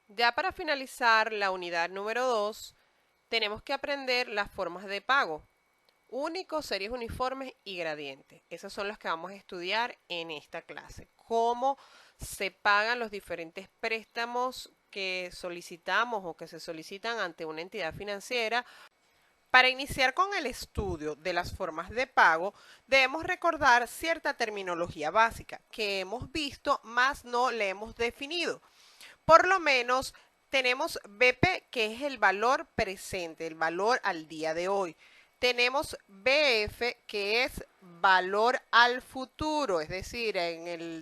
Ya para finalizar la unidad número 2, tenemos que aprender las formas de pago. Único, series uniformes y gradientes. Esas son las que vamos a estudiar en esta clase. Cómo se pagan los diferentes préstamos que solicitamos o que se solicitan ante una entidad financiera. Para iniciar con el estudio de las formas de pago, debemos recordar cierta terminología básica que hemos visto, más no le hemos definido. Por lo menos tenemos BP, que es el valor presente, el valor al día de hoy. Tenemos BF, que es valor al futuro, es decir,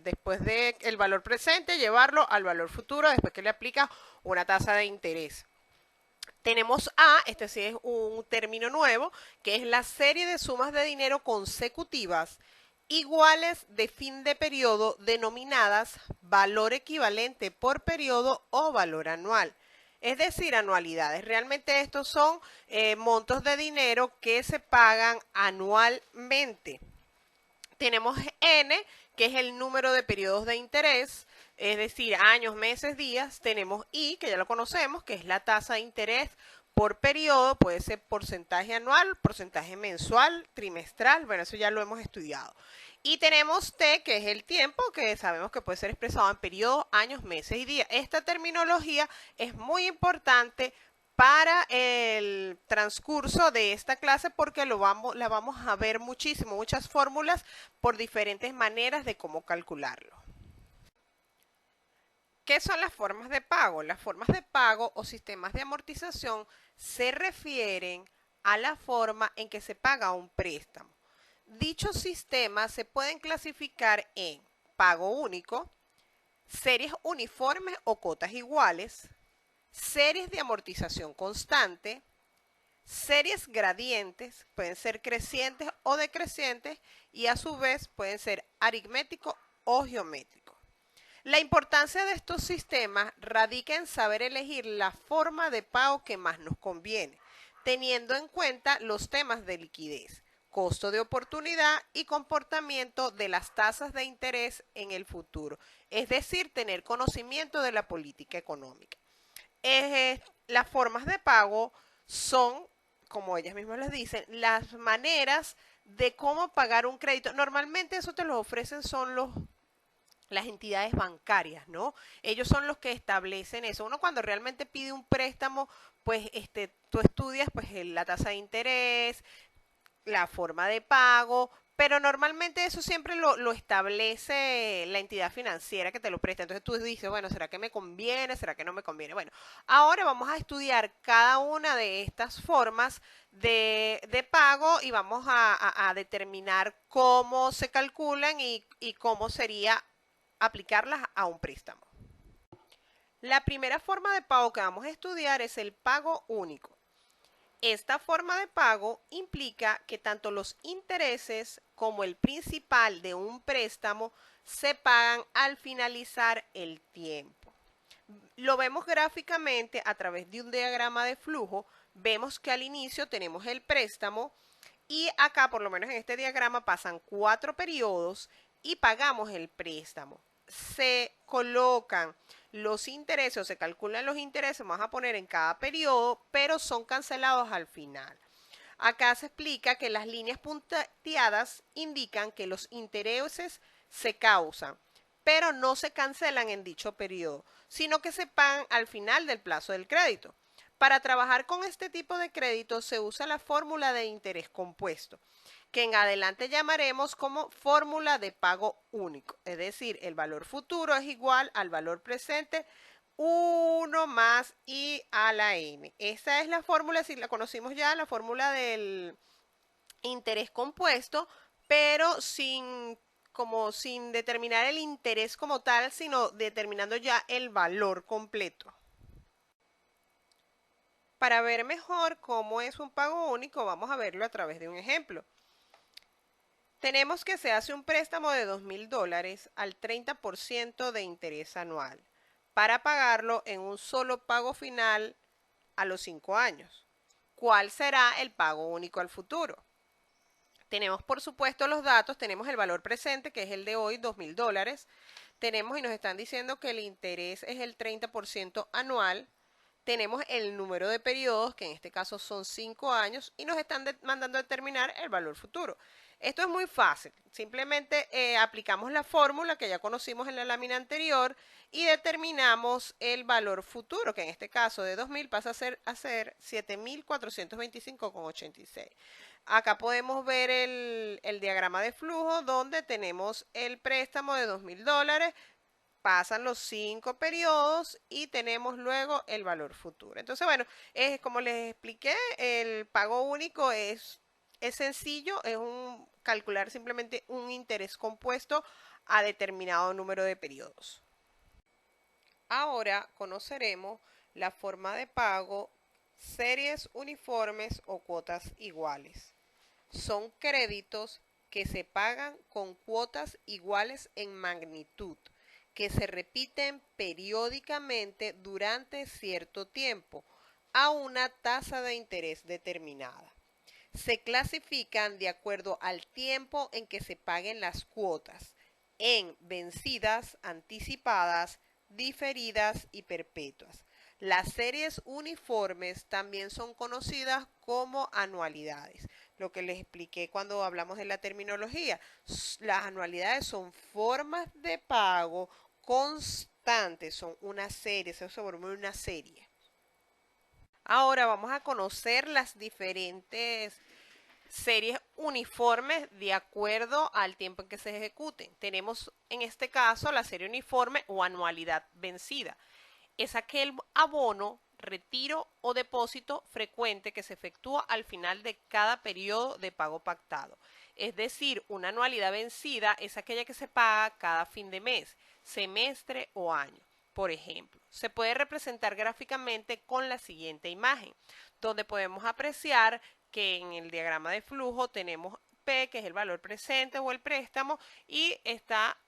después del valor presente, llevarlo al valor futuro después que le aplica una tasa de interés. Tenemos A, este sí es un término nuevo, que es la serie de sumas de dinero consecutivas iguales de fin de periodo denominadas valor equivalente por periodo o valor anual. Es decir, anualidades. Realmente estos son montos de dinero que se pagan anualmente. Tenemos N, que es el número de periodos de interés, es decir, años, meses, días. Tenemos I, que ya lo conocemos, que es la tasa de interés por periodo, puede ser porcentaje anual, porcentaje mensual, trimestral, bueno, eso ya lo hemos estudiado. Y tenemos T, que es el tiempo, que sabemos que puede ser expresado en periodos, años, meses y días. Esta terminología es muy importante para el transcurso de esta clase porque la vamos a ver muchísimo, muchas fórmulas por diferentes maneras de cómo calcularlo. ¿Qué son las formas de pago? Las formas de pago o sistemas de amortización se refieren a la forma en que se paga un préstamo. Dichos sistemas se pueden clasificar en pago único, series uniformes o cotas iguales, series de amortización constante, series gradientes, pueden ser crecientes o decrecientes y a su vez pueden ser aritméticos o geométricos. La importancia de estos sistemas radica en saber elegir la forma de pago que más nos conviene, teniendo en cuenta los temas de liquidez, costo de oportunidad y comportamiento de las tasas de interés en el futuro, es decir, tener conocimiento de la política económica. Las formas de pago son, como ellas mismas les dicen, las maneras de cómo pagar un crédito. Normalmente eso te lo ofrecen son las entidades bancarias, ¿no? Ellos son los que establecen eso. Uno cuando realmente pide un préstamo, pues tú estudias pues la tasa de interés, la forma de pago, pero normalmente eso siempre lo establece la entidad financiera que te lo presta. Entonces tú dices, bueno, ¿será que me conviene? ¿Será que no me conviene? Bueno, ahora vamos a estudiar cada una de estas formas de pago y vamos a determinar cómo se calculan y cómo sería aplicarlas a un préstamo. La primera forma de pago que vamos a estudiar es el pago único. Esta forma de pago implica que tanto los intereses como el principal de un préstamo se pagan al finalizar el tiempo. Lo vemos gráficamente a través de un diagrama de flujo. Vemos que al inicio tenemos el préstamo y acá, por lo menos en este diagrama, pasan 4 periodos y pagamos el préstamo. Se colocan los intereses o se calculan los intereses, vamos a poner en cada periodo, pero son cancelados al final. Acá se explica que las líneas punteadas indican que los intereses se causan, pero no se cancelan en dicho periodo, sino que se pagan al final del plazo del crédito. Para trabajar con este tipo de crédito se usa la fórmula de interés compuesto, que en adelante llamaremos como fórmula de pago único. Es decir, el valor futuro es igual al valor presente 1 más I a la N. Esa es la fórmula, si la conocimos ya, la fórmula del interés compuesto, pero sin determinar el interés como tal, sino determinando ya el valor completo. Para ver mejor cómo es un pago único, vamos a verlo a través de un ejemplo. Tenemos que se hace un préstamo de $2,000 al 30% de interés anual para pagarlo en un solo pago final a los 5 años. ¿Cuál será el pago único al futuro? Tenemos por supuesto los datos, tenemos el valor presente que es el de hoy, $2,000. tenemos y nos están diciendo que el interés es el 30% anual. Tenemos el número de periodos, que en este caso son 5 años, y nos están mandando a determinar el valor futuro. Esto es muy fácil. Simplemente aplicamos la fórmula que ya conocimos en la lámina anterior y determinamos el valor futuro, que en este caso de 2.000 pasa a ser 7.425,86. Acá podemos ver el diagrama de flujo donde tenemos el préstamo de $2.000, pasan los 5 periodos y tenemos luego el valor futuro. Entonces, bueno, como les expliqué, el pago único es sencillo, calcular simplemente un interés compuesto a determinado número de periodos. Ahora conoceremos la forma de pago, series uniformes o cuotas iguales. Son créditos que se pagan con cuotas iguales en magnitud, que se repiten periódicamente durante cierto tiempo a una tasa de interés determinada. Se clasifican de acuerdo al tiempo en que se paguen las cuotas, en vencidas, anticipadas, diferidas y perpetuas. Las series uniformes también son conocidas como anualidades. Lo que les expliqué cuando hablamos de la terminología. Las anualidades son formas de pago constantes, son una serie, se forma una serie. Ahora vamos a conocer las diferentes series uniformes de acuerdo al tiempo en que se ejecuten. Tenemos en este caso la serie uniforme o anualidad vencida. Es aquel abono, retiro o depósito frecuente que se efectúa al final de cada periodo de pago pactado. Es decir, una anualidad vencida es aquella que se paga cada fin de mes, semestre o año. Por ejemplo, se puede representar gráficamente con la siguiente imagen, donde podemos apreciar que en el diagrama de flujo tenemos P, que es el valor presente o el préstamo, y está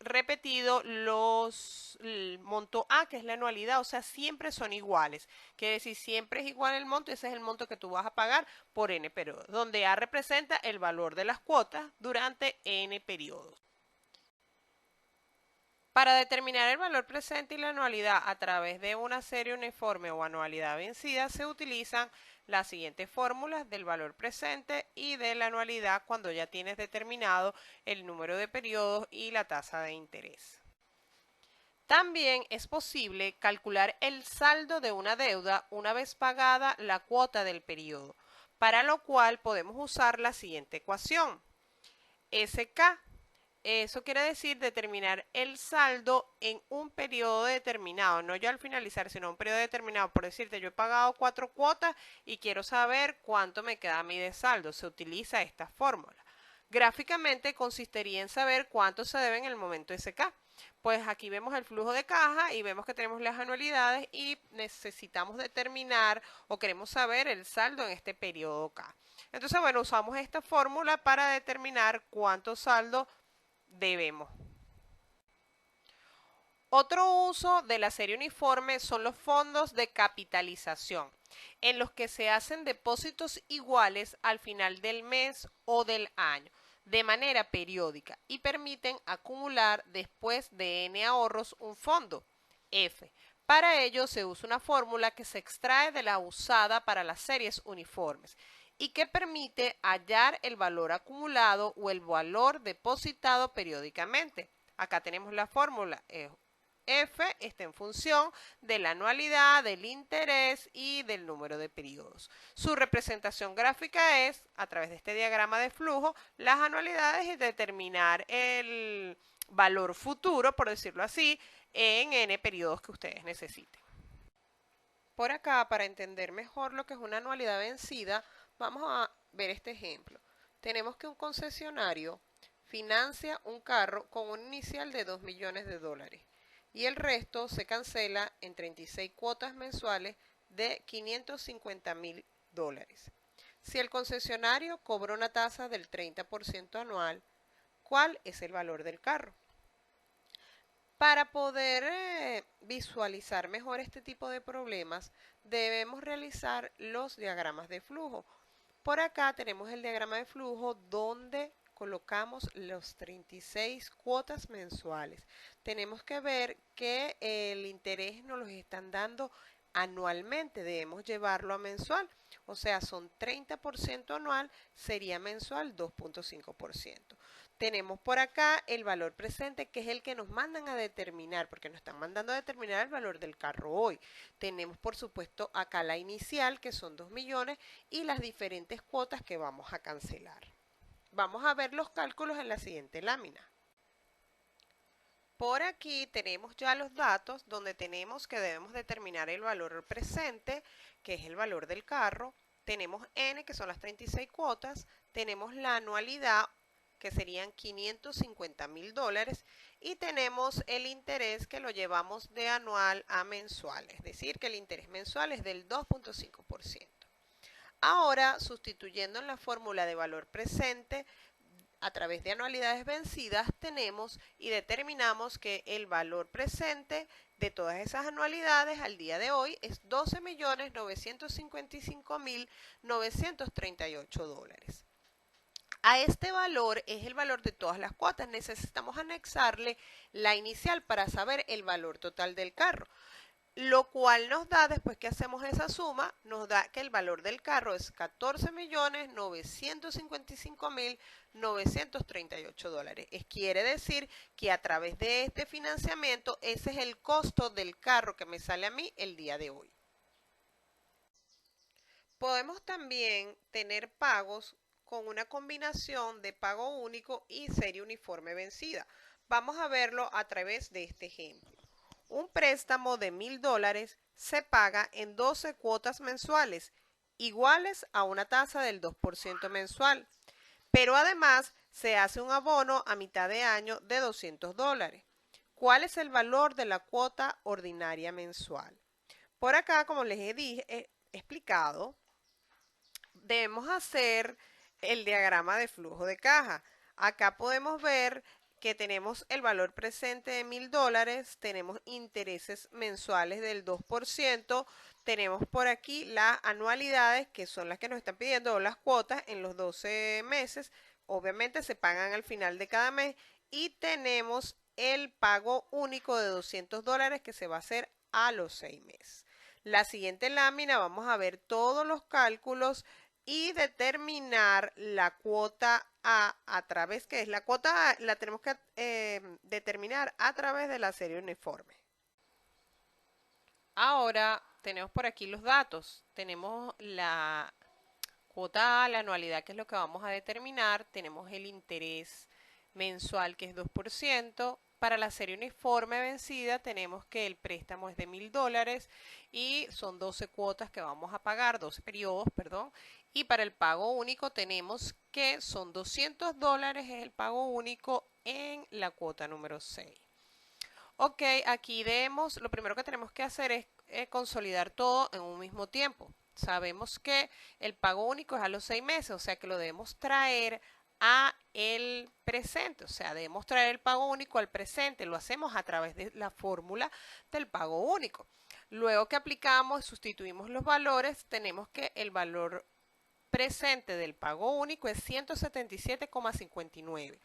repetido el monto A, que es la anualidad, o sea, siempre son iguales. Quiere decir, siempre es igual el monto, ese es el monto que tú vas a pagar por N periodos, donde A representa el valor de las cuotas durante N periodos. Para determinar el valor presente y la anualidad a través de una serie uniforme o anualidad vencida, se utilizan las siguientes fórmulas del valor presente y de la anualidad cuando ya tienes determinado el número de periodos y la tasa de interés. También es posible calcular el saldo de una deuda una vez pagada la cuota del periodo, para lo cual podemos usar la siguiente ecuación. SK. Eso quiere decir determinar el saldo en un periodo determinado, no ya al finalizar, sino un periodo determinado. Por decirte, yo he pagado 4 cuotas y quiero saber cuánto me queda a mí de saldo. Se utiliza esta fórmula. Gráficamente consistiría en saber cuánto se debe en el momento SK. Pues aquí vemos el flujo de caja y vemos que tenemos las anualidades y necesitamos determinar o queremos saber el saldo en este periodo K. Entonces, bueno, usamos esta fórmula para determinar cuánto saldo debemos. Otro uso de la serie uniforme son los fondos de capitalización, en los que se hacen depósitos iguales al final del mes o del año, de manera periódica, y permiten acumular después de N ahorros un fondo, F. Para ello se usa una fórmula que se extrae de la usada para las series uniformes y que permite hallar el valor acumulado o el valor depositado periódicamente. Acá tenemos la fórmula. F está en función de la anualidad, del interés y del número de periodos. Su representación gráfica es, a través de este diagrama de flujo, las anualidades y determinar el valor futuro, por decirlo así, en N periodos que ustedes necesiten. Por acá, para entender mejor lo que es una anualidad vencida, vamos a ver este ejemplo. Tenemos que un concesionario financia un carro con un inicial de $2 millones y el resto se cancela en 36 cuotas mensuales de $550.000. Si el concesionario cobra una tasa del 30% anual, ¿cuál es el valor del carro? Para poder visualizar mejor este tipo de problemas, debemos realizar los diagramas de flujo. Por acá tenemos el diagrama de flujo donde colocamos los 36 cuotas mensuales. Tenemos que ver que el interés nos los están dando anualmente, debemos llevarlo a mensual, o sea, son 30% anual, sería mensual 2.5%. Tenemos por acá el valor presente, que es el que nos mandan a determinar, porque nos están mandando a determinar el valor del carro hoy. Tenemos, por supuesto, acá la inicial, que son 2 millones, y las diferentes cuotas que vamos a cancelar. Vamos a ver los cálculos en la siguiente lámina. Por aquí tenemos ya los datos donde tenemos que debemos determinar el valor presente, que es el valor del carro. Tenemos N, que son las 36 cuotas. Tenemos la anualidad, que serían $550.000. Y tenemos el interés, que lo llevamos de anual a mensual. Es decir, que el interés mensual es del 2.5%. Ahora, sustituyendo en la fórmula de valor presente, a través de anualidades vencidas tenemos y determinamos que el valor presente de todas esas anualidades al día de hoy es $12.955.938. A este valor es el valor de todas las cuotas. Necesitamos anexarle la inicial para saber el valor total del carro. Lo cual nos da, después que hacemos esa suma, nos da que el valor del carro es $14.955.938. Quiere decir que a través de este financiamiento, ese es el costo del carro que me sale a mí el día de hoy. Podemos también tener pagos con una combinación de pago único y serie uniforme vencida. Vamos a verlo a través de este ejemplo. Un préstamo de $1.000 se paga en 12 cuotas mensuales, iguales a una tasa del 2% mensual, pero además se hace un abono a mitad de año de $200. ¿Cuál es el valor de la cuota ordinaria mensual? Por acá, como les he explicado, debemos hacer el diagrama de flujo de caja. Acá podemos ver que tenemos el valor presente de $1.000, tenemos intereses mensuales del 2%, tenemos por aquí las anualidades, que son las que nos están pidiendo, o las cuotas en los 12 meses, obviamente se pagan al final de cada mes, y tenemos el pago único de $200 que se va a hacer a los 6 meses. La siguiente lámina vamos a ver todos los cálculos y determinar la cuota a través, que es la cuota A, la tenemos que determinar a través de la serie uniforme. Ahora tenemos por aquí los datos. Tenemos la cuota A, la anualidad, que es lo que vamos a determinar. Tenemos el interés mensual, que es 2%. Para la serie uniforme vencida tenemos que el préstamo es de $1.000 y son 12 cuotas que vamos a pagar, 12 periodos, perdón. Y para el pago único tenemos que son $200, es el pago único en la cuota número 6. Ok, aquí lo primero que tenemos que hacer es consolidar todo en un mismo tiempo. Sabemos que el pago único es a los 6 meses, o sea que lo debemos traer a el presente, o sea, debemos traer el pago único al presente. Lo hacemos a través de la fórmula del pago único. Luego que aplicamos, sustituimos los valores, tenemos que el valor presente del pago único es 177,59.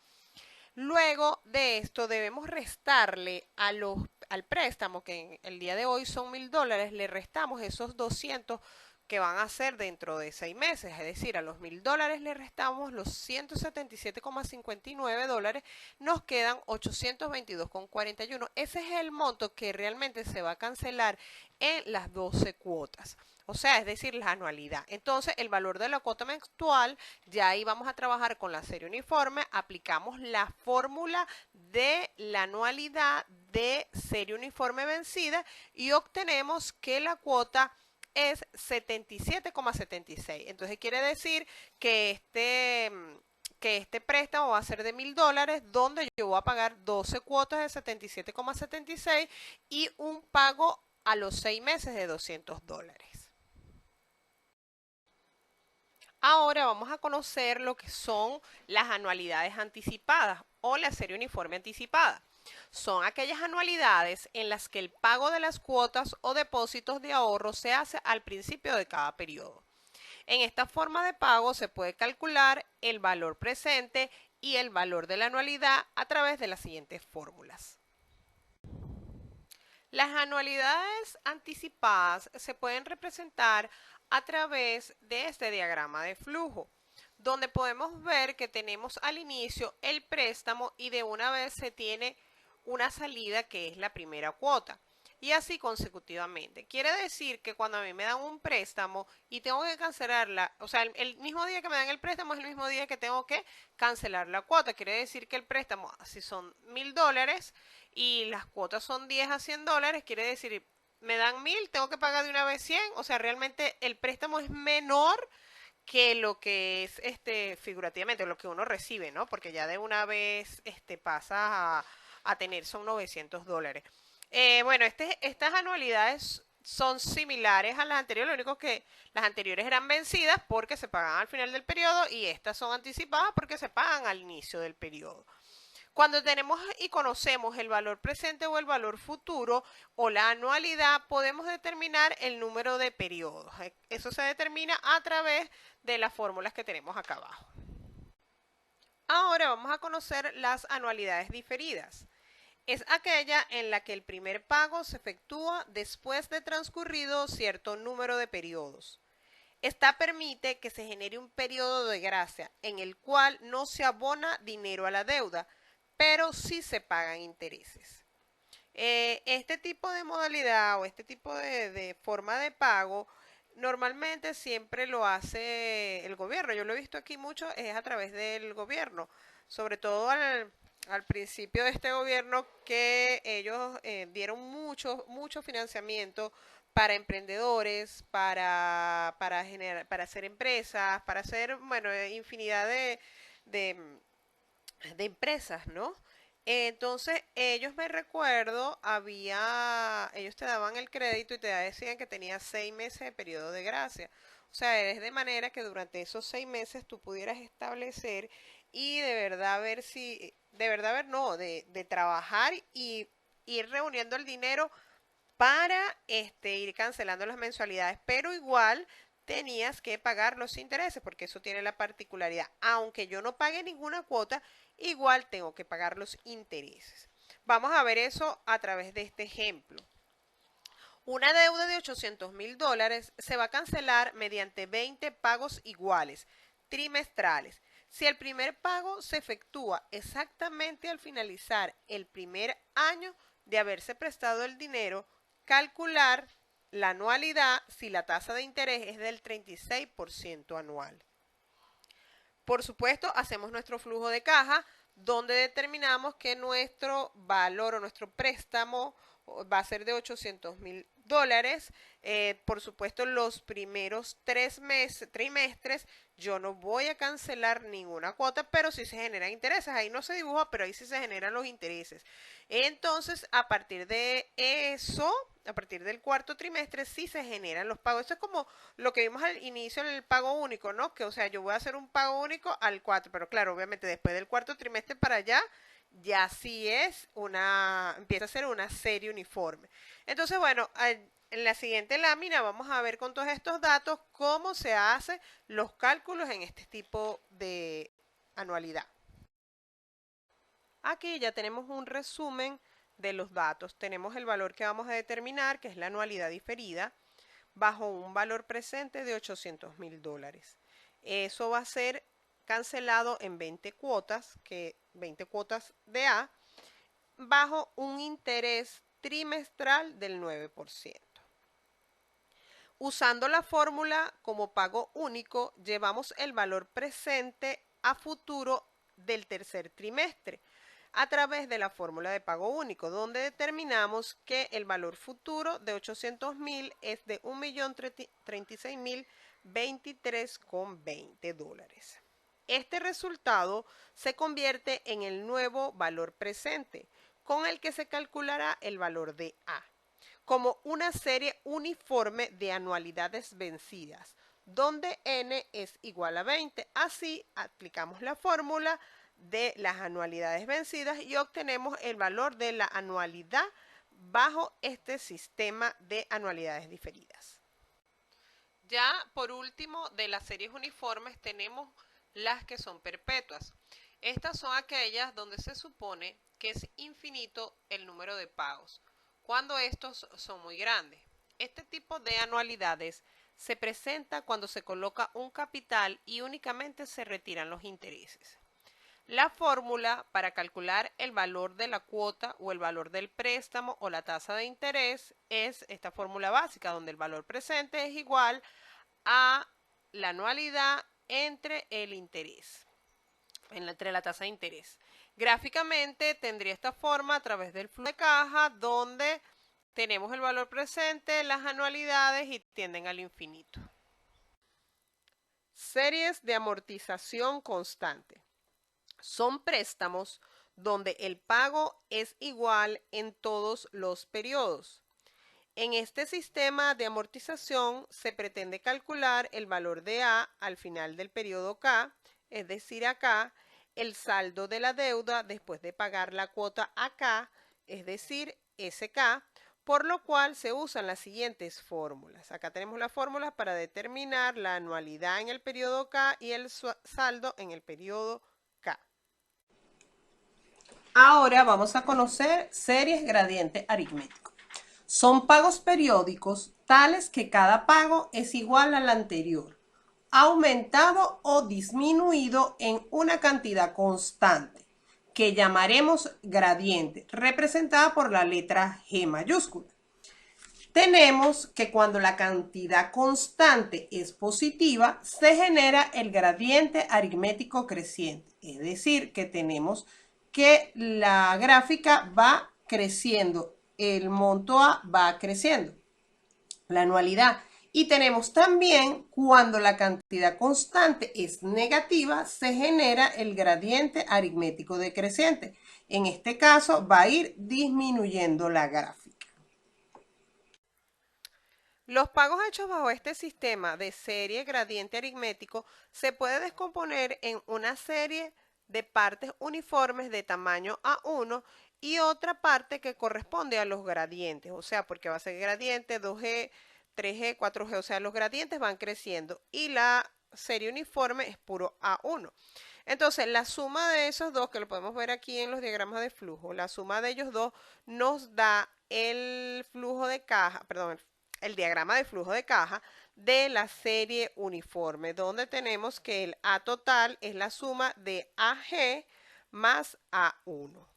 Luego de esto debemos restarle al préstamo, que en el día de hoy son $1.000, le restamos esos 200 que van a ser dentro de 6 meses, es decir, a los $1.000 le restamos los $177,59, nos quedan $822,41. Ese es el monto que realmente se va a cancelar en las 12 cuotas. O sea, es decir, la anualidad. Entonces, el valor de la cuota mensual, ya ahí vamos a trabajar con la serie uniforme, aplicamos la fórmula de la anualidad de serie uniforme vencida y obtenemos que la cuota es 77,76. Entonces quiere decir que este préstamo va a ser de $1.000, donde yo voy a pagar 12 cuotas de 77,76 y un pago a los 6 meses de $200. Ahora vamos a conocer lo que son las anualidades anticipadas o la serie uniforme anticipada. Son aquellas anualidades en las que el pago de las cuotas o depósitos de ahorro se hace al principio de cada periodo. En esta forma de pago se puede calcular el valor presente y el valor de la anualidad a través de las siguientes fórmulas. Las anualidades anticipadas se pueden representar a través de este diagrama de flujo, donde podemos ver que tenemos al inicio el préstamo y de una vez se tiene una salida que es la primera cuota. Y así consecutivamente. Quiere decir que cuando a mí me dan un préstamo y tengo que cancelarla, o sea, el mismo día que me dan el préstamo es el mismo día que tengo que cancelar la cuota. Quiere decir que el préstamo, si son $1000 y las cuotas son 10 a $100, quiere decir, me dan 1000, tengo que pagar de una vez 100. O sea, realmente el préstamo es menor que lo que es figurativamente lo que uno recibe, ¿no? Porque ya de una vez pasa a tener son $900. Bueno, estas anualidades son similares a las anteriores, lo único que las anteriores eran vencidas porque se pagaban al final del periodo y estas son anticipadas porque se pagan al inicio del periodo. Cuando tenemos y conocemos el valor presente o el valor futuro o la anualidad, podemos determinar el número de periodos. Eso se determina a través de las fórmulas que tenemos acá abajo. Ahora vamos a conocer las anualidades diferidas. Es aquella en la que el primer pago se efectúa después de transcurrido cierto número de periodos. Esta permite que se genere un periodo de gracia en el cual no se abona dinero a la deuda, pero sí se pagan intereses. Este tipo de modalidad o este tipo de forma de pago normalmente siempre lo hace el gobierno. Yo lo he visto aquí mucho, es a través del gobierno, sobre todo al principio de este gobierno que ellos dieron mucho financiamiento para emprendedores, para hacer empresas, para hacer, bueno, infinidad de, de empresas, ¿no? Entonces, ellos me recuerdo, ellos te daban el crédito y te decían que tenías 6 meses de periodo de gracia. O sea, es de manera que durante esos 6 meses tú pudieras establecer y de verdad ver si, de verdad ver, no, de trabajar y ir reuniendo el dinero para ir cancelando las mensualidades, pero igual tenías que pagar los intereses, porque eso tiene la particularidad. Aunque yo no pague ninguna cuota, igual tengo que pagar los intereses. Vamos a ver eso a través de este ejemplo. Una deuda de $800,000 se va a cancelar mediante 20 pagos iguales, trimestrales. Si el primer pago se efectúa exactamente al finalizar el primer año de haberse prestado el dinero, calcular la anualidad si la tasa de interés es del 36% anual. Por supuesto, hacemos nuestro flujo de caja donde determinamos que nuestro valor o nuestro préstamo va a ser de $800,000. Por supuesto, los primeros 3 trimestres yo no voy a cancelar ninguna cuota, pero sí se generan intereses. Ahí no se dibuja, pero ahí sí se generan los intereses. Entonces, a partir de eso, a partir del cuarto trimestre, sí se generan los pagos. Eso es como lo que vimos al inicio del pago único, ¿no? Que, o sea, yo voy a hacer un pago único al 4, pero claro, obviamente después del cuarto trimestre para allá, ya sí empieza a ser una serie uniforme. Entonces, bueno, en la siguiente lámina vamos a ver con todos estos datos cómo se hacen los cálculos en este tipo de anualidad. Aquí ya tenemos un resumen de los datos. Tenemos el valor que vamos a determinar, que es la anualidad diferida, bajo un valor presente de $800,000. Eso va a ser cancelado en 20 cuotas, 20 cuotas de A, bajo un interés trimestral del 9%. Usando la fórmula como pago único, llevamos el valor presente a futuro del tercer trimestre a través de la fórmula de pago único, donde determinamos que el valor futuro de $800,000 es de $1.036.023,20. Este resultado se convierte en el nuevo valor presente, con el que se calculará el valor de A, como una serie uniforme de anualidades vencidas, donde n es igual a 20. Así aplicamos la fórmula de las anualidades vencidas y obtenemos el valor de la anualidad bajo este sistema de anualidades diferidas. Ya por último, de las series uniformes tenemos las que son perpetuas. Estas son aquellas donde se supone que es infinito el número de pagos, cuando estos son muy grandes. Este tipo de anualidades se presenta cuando se coloca un capital y únicamente se retiran los intereses. La fórmula para calcular el valor de la cuota o el valor del préstamo o la tasa de interés es esta fórmula básica, donde el valor presente es igual a la anualidad entre el interés, entre la tasa de interés. Gráficamente tendría esta forma a través del flujo de caja, donde tenemos el valor presente, las anualidades y tienden al infinito. Series de amortización constante. Son préstamos donde el pago es igual en todos los periodos. En este sistema de amortización se pretende calcular el valor de A al final del periodo K, es decir, acá, el saldo de la deuda después de pagar la cuota AK, es decir, SK, por lo cual se usan las siguientes fórmulas. Acá tenemos las fórmulas para determinar la anualidad en el periodo K y el saldo en el periodo K. Ahora vamos a conocer series gradiente aritmético. Son pagos periódicos tales que cada pago es igual al anterior, aumentado o disminuido en una cantidad constante, que llamaremos gradiente, representada por la letra G mayúscula. Tenemos que cuando la cantidad constante es positiva, se genera el gradiente aritmético creciente, es decir, que tenemos que la gráfica va creciendo, el monto A va creciendo, la anualidad. Y tenemos también cuando la cantidad constante es negativa, se genera el gradiente aritmético decreciente. En este caso va a ir disminuyendo la gráfica. Los pagos hechos bajo este sistema de serie gradiente aritmético se puede descomponer en una serie de partes uniformes de tamaño A1 y otra parte que corresponde a los gradientes, o sea, porque va a ser gradiente 2G, 3G, 4G, o sea, los gradientes van creciendo y la serie uniforme es puro A1. Entonces, la suma de esos dos, que lo podemos ver aquí en los diagramas de flujo, la suma de ellos dos nos da el flujo de caja, perdón, el diagrama de flujo de caja de la serie uniforme, donde tenemos que el A total es la suma de AG más A1.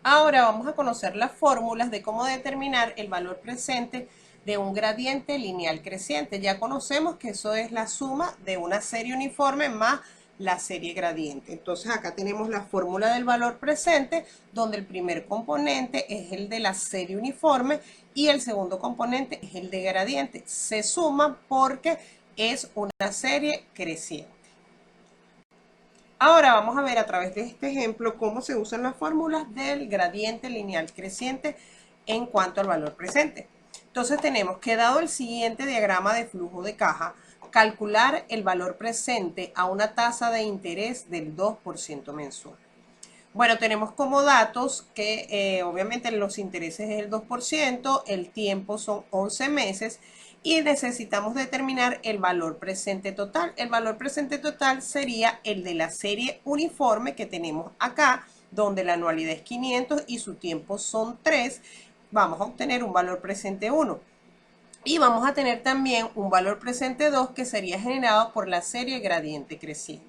Ahora vamos a conocer las fórmulas de cómo determinar el valor presente de un gradiente lineal creciente. Ya conocemos que eso es la suma de una serie uniforme más la serie gradiente. Entonces acá tenemos la fórmula del valor presente, donde el primer componente es el de la serie uniforme y el segundo componente es el de gradiente. Se suman porque es una serie creciente. Ahora vamos a ver a través de este ejemplo cómo se usan las fórmulas del gradiente lineal creciente en cuanto al valor presente. Entonces tenemos que, dado el siguiente diagrama de flujo de caja, calcular el valor presente a una tasa de interés del 2% mensual. Bueno, tenemos como datos que obviamente los intereses es el 2%, el tiempo son 11 meses y necesitamos determinar el valor presente total. El valor presente total sería el de la serie uniforme que tenemos acá, donde la anualidad es 500 y su tiempo son 3. Vamos a obtener un valor presente 1. Y vamos a tener también un valor presente 2 que sería generado por la serie gradiente creciente.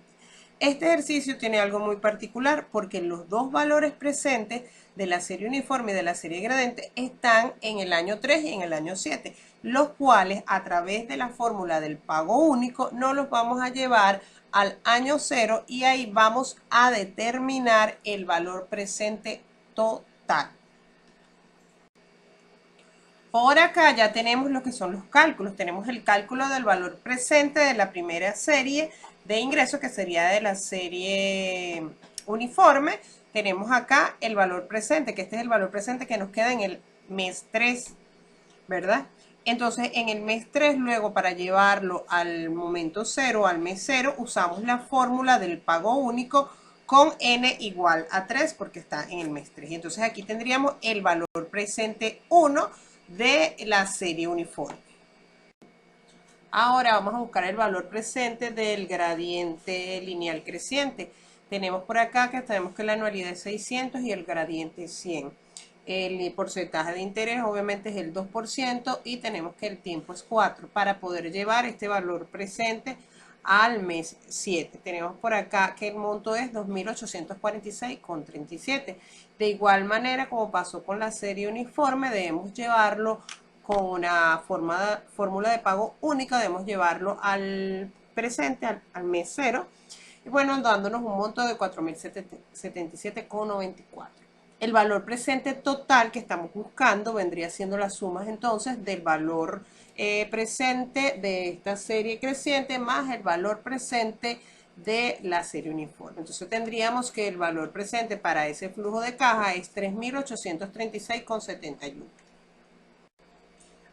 Este ejercicio tiene algo muy particular porque los dos valores presentes de la serie uniforme y de la serie gradiente están en el año 3 y en el año 7, los cuales a través de la fórmula del pago único no los vamos a llevar al año 0 y ahí vamos a determinar el valor presente total. Por acá ya tenemos lo que son los cálculos. Tenemos el cálculo del valor presente de la primera serie de ingresos, que sería de la serie uniforme. Tenemos acá el valor presente, que este es el valor presente que nos queda en el mes 3, ¿verdad? Entonces, en el mes 3, luego para llevarlo al momento 0, al mes 0, usamos la fórmula del pago único con n igual a 3 porque está en el mes 3. Y entonces aquí tendríamos el valor presente 1 de la serie uniforme. Ahora vamos a buscar el valor presente del gradiente lineal creciente. Tenemos por acá que tenemos que la anualidad es 600 y el gradiente es 100. El porcentaje de interés obviamente es el 2% y tenemos que el tiempo es 4 para poder llevar este valor presente al mes 7. Tenemos por acá que el monto es 2.846,37. De igual manera, como pasó con la serie uniforme, debemos llevarlo con una fórmula de pago única, debemos llevarlo al presente, al mes 0, y bueno, dándonos un monto de 4.077,94. El valor presente total que estamos buscando vendría siendo las sumas entonces del valor presente de esta serie creciente más el valor presente de la serie uniforme. Entonces tendríamos que el valor presente para ese flujo de caja es 3.836,71.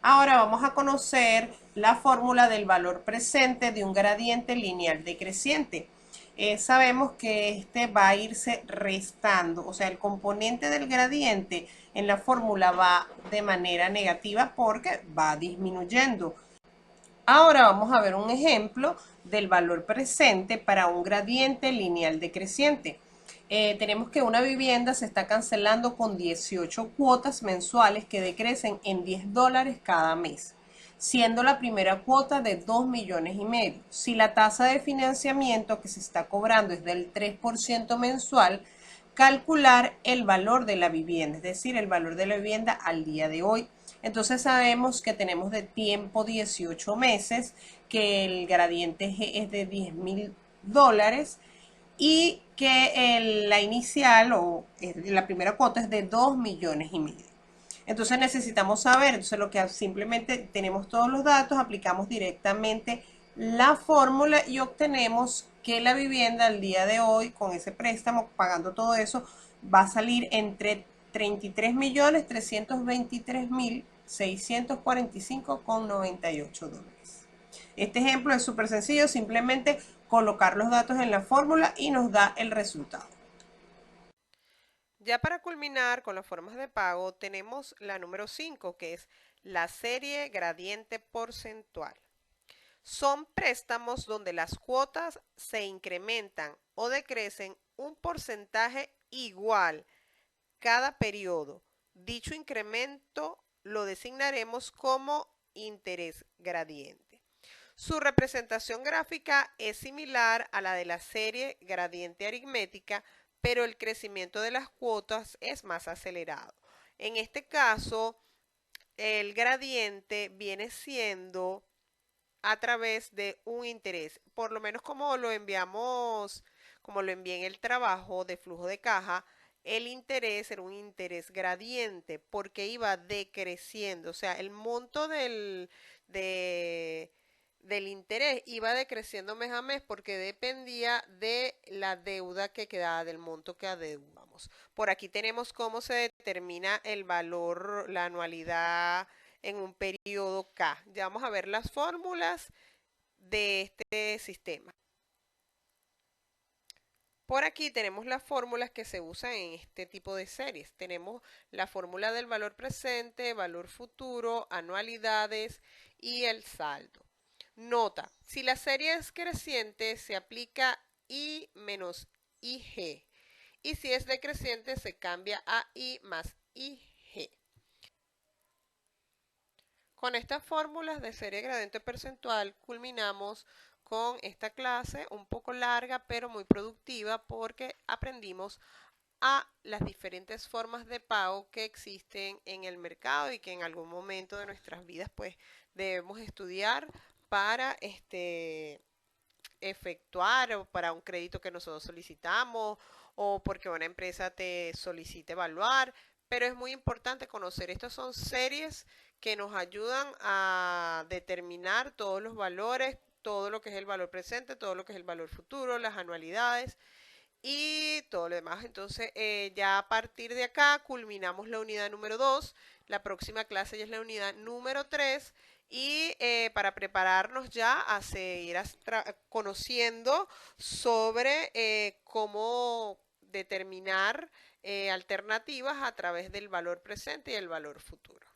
Ahora vamos a conocer la fórmula del valor presente de un gradiente lineal decreciente. Sabemos que este va a irse restando, o sea, el componente del gradiente en la fórmula va de manera negativa porque va disminuyendo. Ahora vamos a ver un ejemplo del valor presente para un gradiente lineal decreciente. Tenemos que una vivienda se está cancelando con 18 cuotas mensuales que decrecen en $10 cada mes, siendo la primera cuota de 2,5 millones. Si la tasa de financiamiento que se está cobrando es del 3% mensual, calcular el valor de la vivienda, es decir, el valor de la vivienda al día de hoy. Entonces sabemos que tenemos de tiempo 18 meses, que el gradiente es de $10.000 y que la inicial o la primera cuota es de 2,5 millones. Entonces necesitamos saber, entonces lo que simplemente tenemos todos los datos, aplicamos directamente la fórmula y obtenemos que la vivienda al día de hoy con ese préstamo, pagando todo eso, va a salir entre 33.323.645,98 dólares. Este ejemplo es súper sencillo, simplemente colocar los datos en la fórmula y nos da el resultado. Ya para culminar con las formas de pago, tenemos la número 5, que es la serie gradiente porcentual. Son préstamos donde las cuotas se incrementan o decrecen un porcentaje igual cada periodo. Dicho incremento lo designaremos como interés gradiente. Su representación gráfica es similar a la de la serie gradiente aritmética, pero el crecimiento de las cuotas es más acelerado. En este caso, el gradiente viene siendo a través de un interés, por lo menos como lo enviamos, como lo envié en el trabajo de flujo de caja. El interés era un interés gradiente porque iba decreciendo, o sea, el monto del interés iba decreciendo mes a mes porque dependía de la deuda que quedaba, del monto que adeudamos. Por aquí tenemos cómo se determina el valor, la anualidad en un periodo K. Ya vamos a ver las fórmulas de este sistema. Por aquí tenemos las fórmulas que se usan en este tipo de series. Tenemos la fórmula del valor presente, valor futuro, anualidades y el saldo. Nota, si la serie es creciente se aplica I menos IG y si es decreciente se cambia a I más IG. Con estas fórmulas de serie gradiente percentual culminamos con esta clase un poco larga pero muy productiva porque aprendimos a las diferentes formas de pago que existen en el mercado y que en algún momento de nuestras vidas pues debemos estudiar para efectuar o para un crédito que nosotros solicitamos o porque una empresa te solicite evaluar, pero es muy importante conocer. Estas son series que nos ayudan a determinar todos los valores, todo lo que es el valor presente, todo lo que es el valor futuro, las anualidades y todo lo demás. Entonces, ya a partir de acá culminamos la unidad número 2. La próxima clase ya es la unidad número 3. Y para prepararnos ya a seguir conociendo sobre cómo determinar alternativas a través del valor presente y el valor futuro.